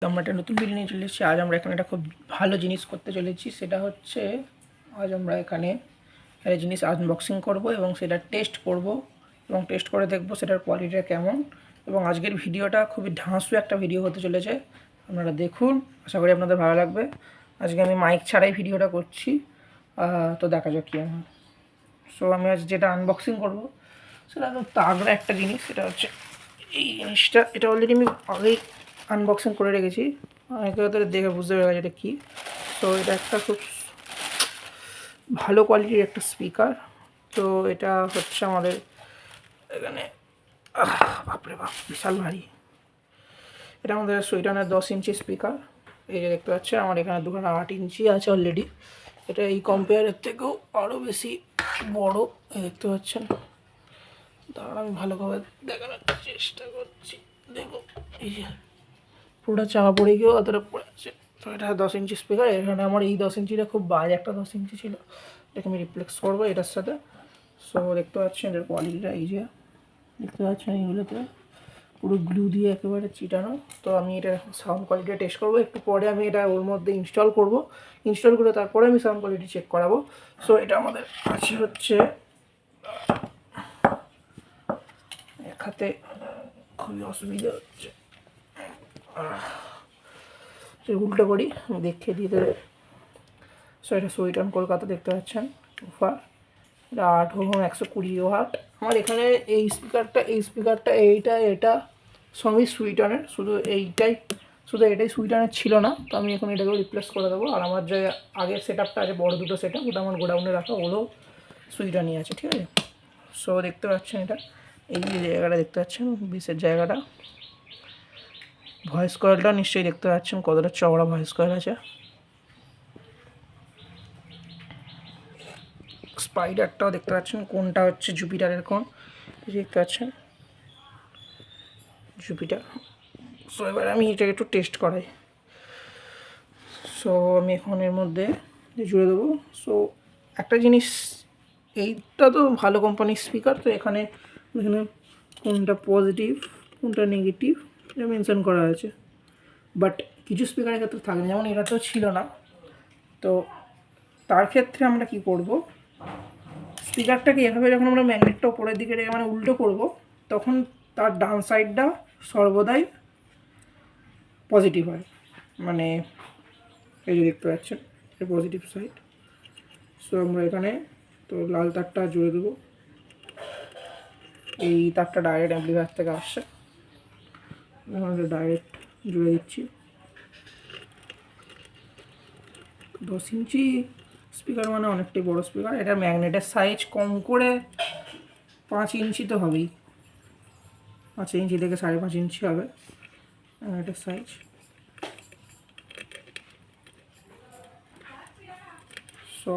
আমরা একটা নতুন ভিডিও নিয়ে চলে এসেছি। আজ আমরা এখানে একটা খুব ভালো জিনিস করতে চলেছি, সেটা হচ্ছে আজ আমরা এখানে একটা জিনিস আনবক্সিং করব এবং সেটা টেস্ট করব এবং টেস্ট করে দেখব সেটার কোয়ালিটিটা কেমন। এবং আজকের ভিডিওটা খুবই ধাঁসু একটা ভিডিও হতে চলেছে, আপনারা দেখুন, আশা করি আপনাদের ভালো লাগবে। আজকে আমি মাইক ছাড়াই ভিডিওটা করছি, তো দেখা যাক কী আমার। সো আমি আজ যেটা আনবক্সিং করব সেটা তো তাগড়া একটা জিনিস, সেটা হচ্ছে এই জিনিসটা। এটা অলরেডি আমি আগেই আনবক্সিং করে রেখেছি, অনেকে হয়তো দেখে বুঝতে পেরে গেছে এটা কী। তো এটা একটা খুব ভালো কোয়ালিটির একটা স্পিকার। তো এটা হচ্ছে আমাদের এখানে, বাপরে বাপ বিশাল ভারী। এটা আমাদের সুইটনের 10 ইঞ্চি স্পিকার। এই যে দেখতে পাচ্ছেন আমার এখানে দুখানা 8 ইঞ্চি আছে অলরেডি। এটা এই কম্পেয়ারের থেকেও আরও বেশি বড়, দেখতে পাচ্ছেন। তাহলে আমি ভালোভাবে দেখানোর চেষ্টা করছি। দেখো এই যে পুরোটা চাপা পড়ে গিয়েও অতটা পড়ে আছে। তো এটা 10 ইঞ্চি স্পিকার। এখানে আমার এই 10 ইঞ্চিটা খুব বাজে একটা 10 ইঞ্চি ছিল, এটাকে আমি রিপ্লেস করবো এটার সাথে। সো দেখতে পাচ্ছেন এটার কোয়ালিটিটা, এই যে দেখতে পাচ্ছেন এইগুলোতে পুরো গ্লু দিয়ে একেবারে চিটানো। তো আমি এটা সাউন্ড কোয়ালিটিটা টেস্ট করবো, একটু পরে আমি এটা ওর মধ্যে ইনস্টল করব। ইনস্টল করে তারপরে আমি সাউন্ড কোয়ালিটি চেক করাবো। সো এটা আমাদের আছে হচ্ছে এক হাতে, খুবই অসুবিধা হচ্ছে, উল্টো করি দেখে দিয়ে দেবে। সো এটা সুইটন কলকাতা, দেখতে পাচ্ছেন উফা। এটা 8 ওহম 120 ওয়াট। আমার এখানে এই স্পিকারটা এটা সবই সুইটনের, শুধু এটাই সুইটনের ছিল না। তো আমি এখন এটাকেও রিপ্লেস করে দেবো। আর আমার যে আগের সেট আপটা আছে বড় দুটো সেট আপ, ওটা আমার গোডাউনে রাখা, ওগুলো সুইটনই আছে, ঠিক আছে। সো দেখতে পাচ্ছেন এটা, এই যে জায়গাটা দেখতে পাচ্ছেন বিশের জায়গাটা, ভয়েস কয়েলটা নিশ্চয়ই দেখতে পাচ্ছেন কতটা চওড়া ভয়েস কয়েল আছে। স্পাইডারটাও দেখতে পাচ্ছেন, কোনটা হচ্ছে জুপিটারের কোন, দেখতে পাচ্ছেন জুপিটার। সো এবার আমি এটাকে একটু টেস্ট করাই। সো আমি এখন এর মধ্যে জুড়ে দেবো। সো একটা জিনিস, এইটা তো ভালো কোম্পানির স্পিকার, তো এখানে কোনটা পজিটিভ কোনটা নেগেটিভ এটা মেনশন করা আছে। বাট কিছু স্পিকারের ক্ষেত্রে থাকে না, যেমন এটা তো ছিল না। তো তার ক্ষেত্রে আমরা কি করব, স্পিকারটাকে এভাবে যখন আমরা ম্যাগনেটটা উপরের দিকে রেখে মানে উল্টো করব, তখন তার ডান সাইডটা সর্বদাই পজিটিভ হয়। মানে এই যে দেখতে পাচ্ছেন এটা পজিটিভ সাইড। সো আমরা এখানে তো লাল তারটা জুড়ে দেবো। এই তারটা ডাইরেক্ট অ্যাম্পলিফায়ার থেকে আসছে, ডাইরেক্ট জুড়ে দিচ্ছি। 10 ইঞ্চি স্পিকার মানে অনেকটাই বড় স্পিকার। এটা ম্যাগনেটের সাইজ কম করে 5 ইঞ্চি তো হবেই, 5 ইঞ্চি থেকে 5.5 ইঞ্চি হবে ম্যাগনেটের সাইজ। সো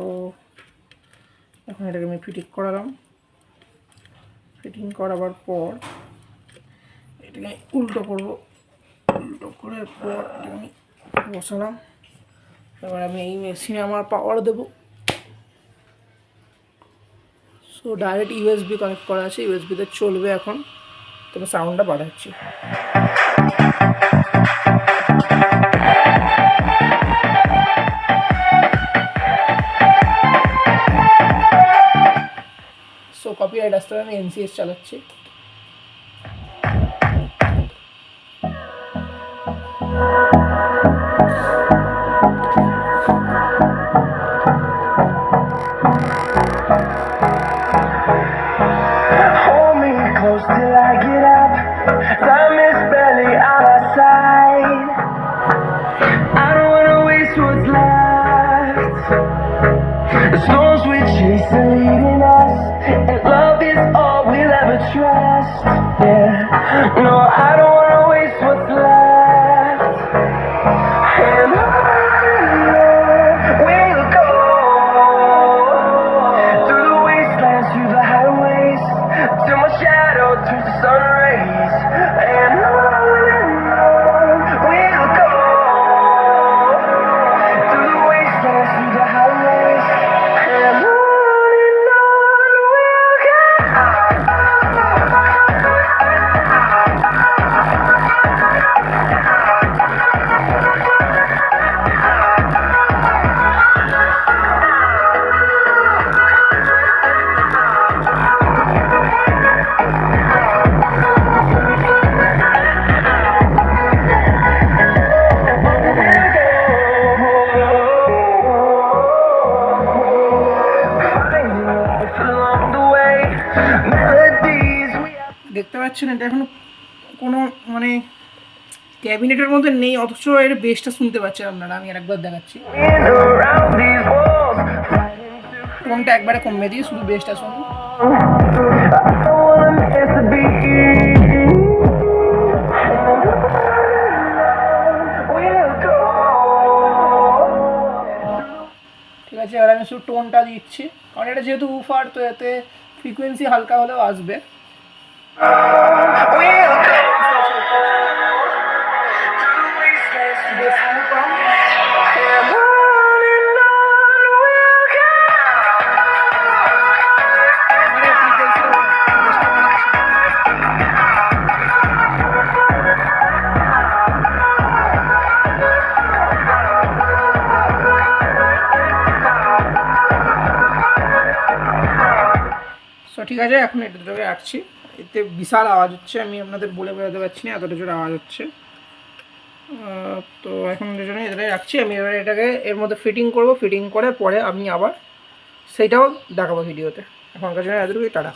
এখন এটাকে আমি ফিটিং করালাম। ফিটিং করাবার পর এটাকে উল্টো করব, উল্টো করার পর আমি বসালাম। এবার আমি এই মেশিনে আমার পাওয়ার দেবো। সো ডাইরেক্ট ইউএসবি কানেক্ট করা আছে, ইউএসবিতে চলবে এখন। তবে সাউন্ডটা বাড়াচ্ছি। সো কপিরাইট আসতে আমি এনসিএস চালাচ্ছি। Hold me close till I get up. Time is barely on our side. I don't wanna waste what's left. The storms we chase are leading us, and love is all we'll ever trust. Yeah, no, I don't wanna waste what's left. And we'll go through the wastelands, through the highways, till my shadow turns to sun rays. And we'll go through the wastelands, through the highways, and on we'll go. পাচ্ছেন এটা এখনো কোনো মানে ক্যাবিনেটের মধ্যে নেই, অথচ এর বেসটা শুনতে পাচ্ছেন আপনারা। আমি আরেকবার দেখাচ্ছি, And around these walls, টোনটা একবারে কমে দিয়ে শুধু বেসটা শুনুন। I don't wanna miss a beat. We'll go. ঠিক আছে, এবার আমি শুধু টোনটা দিচ্ছি, কারণ এটা যেহেতু উফার তো এতে ফ্রিকোয়েন্সি হালকা হলেও আসবে। We'll go. Through the wastelands, বেশ শুরু কম। and on we'll go. মানে frequency টা বেশটা বাড়াচ্ছি। সো ঠিক আছে, এখন এটা দুটোকে রাখছি। এতে বিশাল আওয়াজ হচ্ছে, আমি আপনাদের বলে বোঝাতে পারছি না এতটা জোরে আওয়াজ হচ্ছে। তো এখন দুজনে এটাই রাখছি। আমি এবারে এটাকে এর মধ্যে ফিটিং করব, ফিটিং করে পরে আমি আবার সেইটাও দেখাবো ভিডিওতে। এখনকার জন্য এতটুকুই, টাটা।